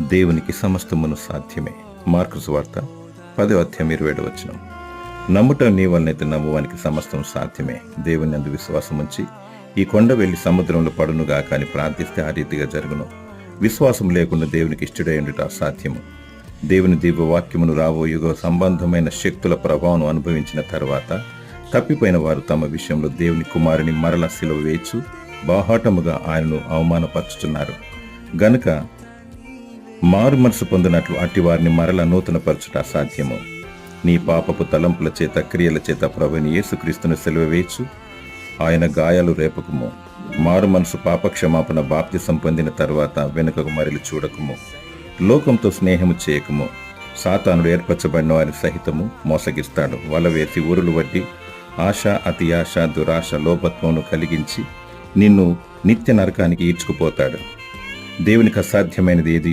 దేవునికి సమస్తమును సాధ్యమే. మార్కు సువార్త 10:27. నమ్ముట నీ వలనైతే నమ్మువానికి సమస్తం సాధ్యమే. దేవుని అందు విశ్వాసం ఉంచి ఈ కొండ వెళ్లి సముద్రంలో పడునుగా కానీ ప్రార్థిస్తే ఆ రీతిగా జరుగును. విశ్వాసం లేకుండా దేవునికి ఇష్టడై ఉండుట అసాధ్యము. దేవుని దివ్యవాక్యమును రాబోయుగ సంబంధమైన శక్తుల ప్రభావం అనుభవించిన తర్వాత తప్పిపోయిన వారు తమ విషయంలో దేవుని కుమారుని మరల సిలువ వేయచ్చు బాహాటముగా ఆయనను అవమానపరుచుతున్నారు గనుక మారు మనసు పొందినట్లు అట్టి వారిని మరల నూతనపరచుట అసాధ్యము. నీ పాపపు తలంపుల చేత క్రియల చేత ప్రభుని యేసుక్రీస్తును సిలువ వేయచ్చు. ఆయన గాయాలు రేపకుము. మారు మనసు పాపక్షమాపణ బాప్తిసం పొందిన తర్వాత వెనుకకు మరలి చూడకుము. లోకంతో స్నేహము చేయకుము. సాతానుడు ఏర్పరచబడిన వారి సహితము మోసగిస్తాడు. వల వేసి ఊరులు వడ్డి ఆశ, అతి ఆశ, దురాశ, లోపత్వమును కలిగించి నిన్ను నిత్య నరకానికి ఈడ్చుకుపోతాడు. దేవునికి అసాధ్యమైనది ఏది